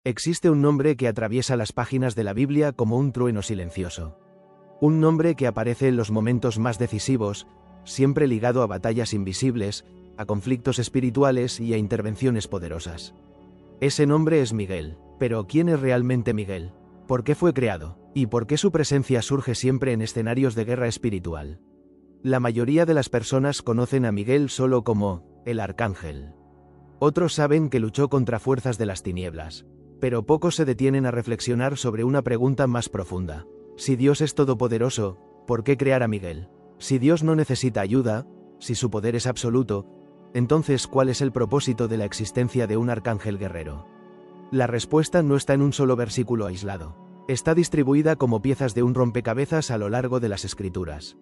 Existe un nombre que atraviesa las páginas de la Biblia como un trueno silencioso. Un nombre que aparece en los momentos más decisivos, siempre ligado a batallas invisibles, a conflictos espirituales y a intervenciones poderosas. Ese nombre es Miguel. Pero ¿quién es realmente Miguel? ¿Por qué fue creado? ¿Y por qué su presencia surge siempre en escenarios de guerra espiritual? La mayoría de las personas conocen a Miguel solo como el Arcángel. Otros saben que luchó contra fuerzas de las tinieblas. Pero pocos se detienen a reflexionar sobre una pregunta más profunda. Si Dios es todopoderoso, ¿por qué crear a Miguel? Si Dios no necesita ayuda, si su poder es absoluto, entonces ¿cuál es el propósito de la existencia de un arcángel guerrero? La respuesta no está en un solo versículo aislado. Está distribuida como piezas de un rompecabezas a lo largo de las Escrituras.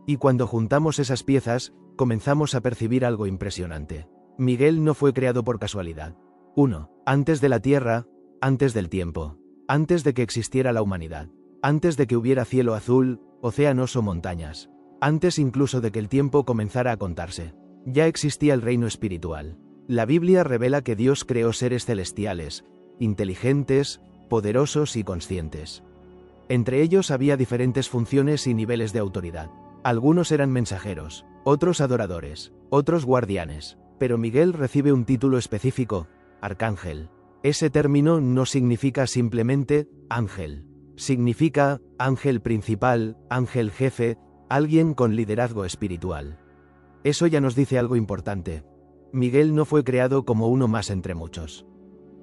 Y cuando juntamos esas piezas, comenzamos a percibir algo impresionante. Miguel no fue creado por casualidad. 1. Antes de la tierra, antes del tiempo, antes de que existiera la humanidad, antes de que hubiera cielo azul, océanos o montañas, antes incluso de que el tiempo comenzara a contarse, ya existía el reino espiritual. La Biblia revela que Dios creó seres celestiales, inteligentes, poderosos y conscientes. Entre ellos había diferentes funciones y niveles de autoridad. Algunos eran mensajeros, otros adoradores, otros guardianes, pero Miguel recibe un título específico: Arcángel. Ese término no significa simplemente ángel. Significa ángel principal, ángel jefe, alguien con liderazgo espiritual. Eso ya nos dice algo importante. Miguel no fue creado como uno más entre muchos.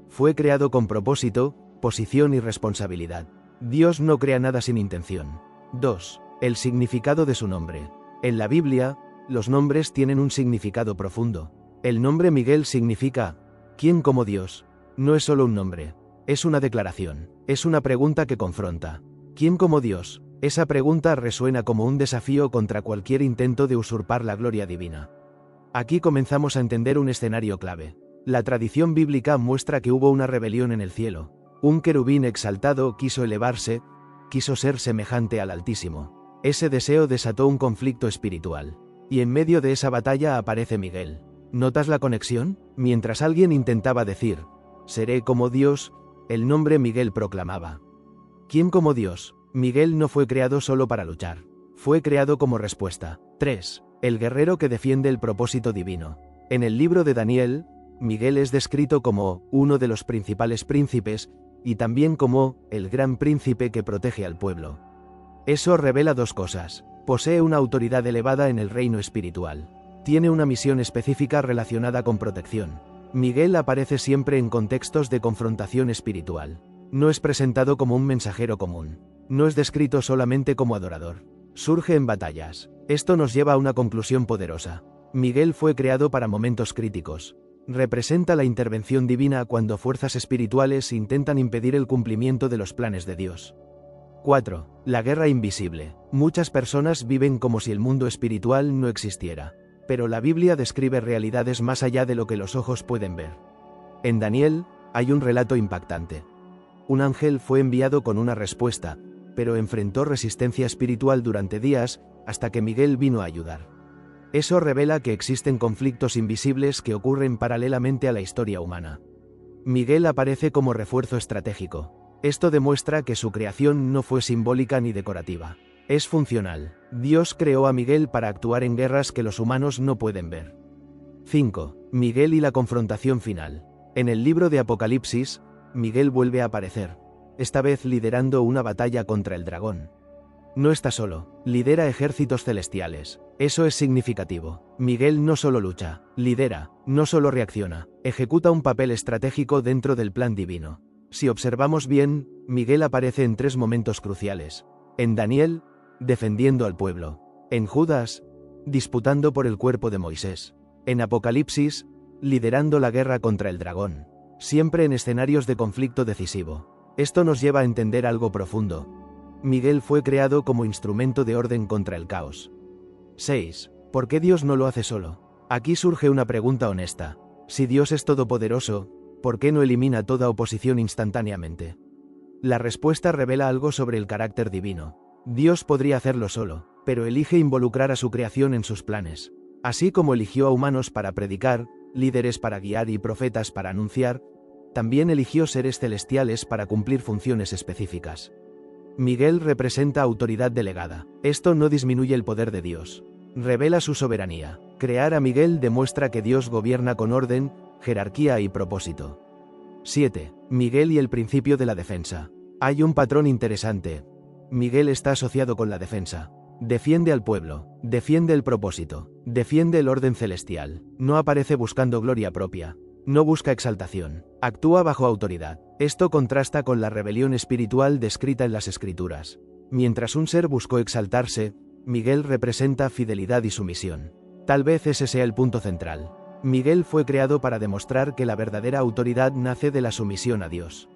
Fue creado con propósito, posición y responsabilidad. Dios no crea nada sin intención. 2. El significado de su nombre. En la Biblia, los nombres tienen un significado profundo. El nombre Miguel significa ¿quién como Dios? No es solo un nombre, es una declaración, es una pregunta que confronta. ¿Quién como Dios? Esa pregunta resuena como un desafío contra cualquier intento de usurpar la gloria divina. Aquí comenzamos a entender un escenario clave. La tradición bíblica muestra que hubo una rebelión en el cielo. Un querubín exaltado quiso elevarse, quiso ser semejante al Altísimo. Ese deseo desató un conflicto espiritual. Y en medio de esa batalla aparece Miguel. ¿Notas la conexión? Mientras alguien intentaba decir, seré como Dios, el nombre Miguel proclamaba: ¿quién como Dios? Miguel no fue creado solo para luchar. Fue creado como respuesta. 3. El guerrero que defiende el propósito divino. En el libro de Daniel, Miguel es descrito como uno de los principales príncipes, y también como el gran príncipe que protege al pueblo. Eso revela dos cosas. Posee una autoridad elevada en el reino espiritual. Tiene una misión específica relacionada con protección. Miguel aparece siempre en contextos de confrontación espiritual. No es presentado como un mensajero común. No es descrito solamente como adorador. Surge en batallas. Esto nos lleva a una conclusión poderosa. Miguel fue creado para momentos críticos. Representa la intervención divina cuando fuerzas espirituales intentan impedir el cumplimiento de los planes de Dios. 4. La guerra invisible. Muchas personas viven como si el mundo espiritual no existiera. Pero la Biblia describe realidades más allá de lo que los ojos pueden ver. En Daniel, hay un relato impactante. Un ángel fue enviado con una respuesta, pero enfrentó resistencia espiritual durante días, hasta que Miguel vino a ayudar. Eso revela que existen conflictos invisibles que ocurren paralelamente a la historia humana. Miguel aparece como refuerzo estratégico. Esto demuestra que su creación no fue simbólica ni decorativa. Es funcional. Dios creó a Miguel para actuar en guerras que los humanos no pueden ver. 5. Miguel y la confrontación final. En el libro de Apocalipsis, Miguel vuelve a aparecer, esta vez liderando una batalla contra el dragón. No está solo, lidera ejércitos celestiales. Eso es significativo. Miguel no solo lucha, lidera, no solo reacciona, ejecuta un papel estratégico dentro del plan divino. Si observamos bien, Miguel aparece en 3 momentos cruciales. En Daniel, defendiendo al pueblo. En Judas, disputando por el cuerpo de Moisés. En Apocalipsis, liderando la guerra contra el dragón. Siempre en escenarios de conflicto decisivo. Esto nos lleva a entender algo profundo. Miguel fue creado como instrumento de orden contra el caos. 6. ¿Por qué Dios no lo hace solo? Aquí surge una pregunta honesta. Si Dios es todopoderoso, ¿por qué no elimina toda oposición instantáneamente? La respuesta revela algo sobre el carácter divino. Dios podría hacerlo solo, pero elige involucrar a su creación en sus planes. Así como eligió a humanos para predicar, líderes para guiar y profetas para anunciar, también eligió seres celestiales para cumplir funciones específicas. Miguel representa autoridad delegada. Esto no disminuye el poder de Dios. Revela su soberanía. Crear a Miguel demuestra que Dios gobierna con orden, jerarquía y propósito. 7. Miguel y el principio de la defensa. Hay un patrón interesante. Miguel está asociado con la defensa. Defiende al pueblo, defiende el propósito, defiende el orden celestial. No aparece buscando gloria propia. No busca exaltación. Actúa bajo autoridad. Esto contrasta con la rebelión espiritual descrita en las Escrituras. Mientras un ser buscó exaltarse, Miguel representa fidelidad y sumisión. Tal vez ese sea el punto central. Miguel fue creado para demostrar que la verdadera autoridad nace de la sumisión a Dios.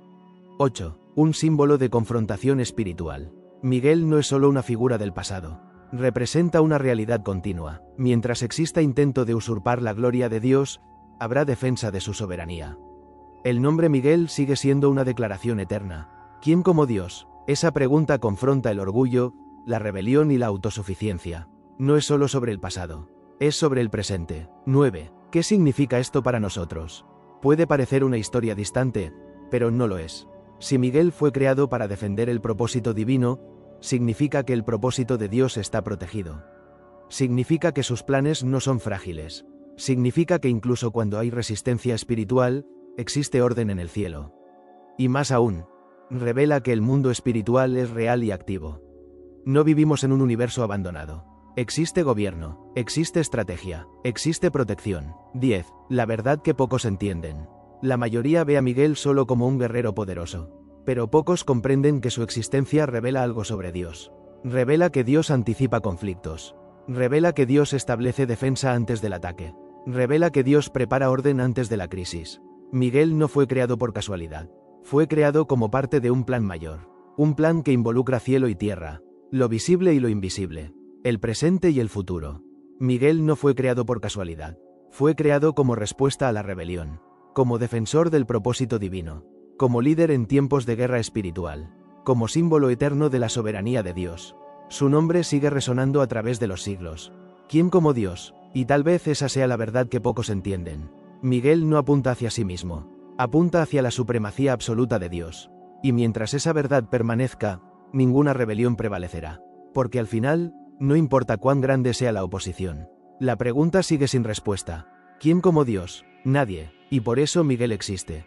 8. Un símbolo de confrontación espiritual. Miguel no es solo una figura del pasado. Representa una realidad continua. Mientras exista intento de usurpar la gloria de Dios, habrá defensa de su soberanía. El nombre Miguel sigue siendo una declaración eterna. ¿Quién como Dios? Esa pregunta confronta el orgullo, la rebelión y la autosuficiencia. No es solo sobre el pasado, es sobre el presente. 9. ¿Qué significa esto para nosotros? Puede parecer una historia distante, pero no lo es. Si Miguel fue creado para defender el propósito divino, significa que el propósito de Dios está protegido. Significa que sus planes no son frágiles. Significa que incluso cuando hay resistencia espiritual, existe orden en el cielo. Y más aún, revela que el mundo espiritual es real y activo. No vivimos en un universo abandonado. Existe gobierno, existe estrategia, existe protección. 10. La verdad que pocos entienden. La mayoría ve a Miguel solo como un guerrero poderoso. Pero pocos comprenden que su existencia revela algo sobre Dios. Revela que Dios anticipa conflictos. Revela que Dios establece defensa antes del ataque. Revela que Dios prepara orden antes de la crisis. Miguel no fue creado por casualidad. Fue creado como parte de un plan mayor. Un plan que involucra cielo y tierra, lo visible y lo invisible, el presente y el futuro. Miguel no fue creado por casualidad. Fue creado como respuesta a la rebelión, como defensor del propósito divino, como líder en tiempos de guerra espiritual, como símbolo eterno de la soberanía de Dios. Su nombre sigue resonando a través de los siglos. ¿Quién como Dios? Y tal vez esa sea la verdad que pocos entienden. Miguel no apunta hacia sí mismo, apunta hacia la supremacía absoluta de Dios. Y mientras esa verdad permanezca, ninguna rebelión prevalecerá. Porque al final, no importa cuán grande sea la oposición. La pregunta sigue sin respuesta. ¿Quién como Dios? Nadie. Y por eso Miguel existe.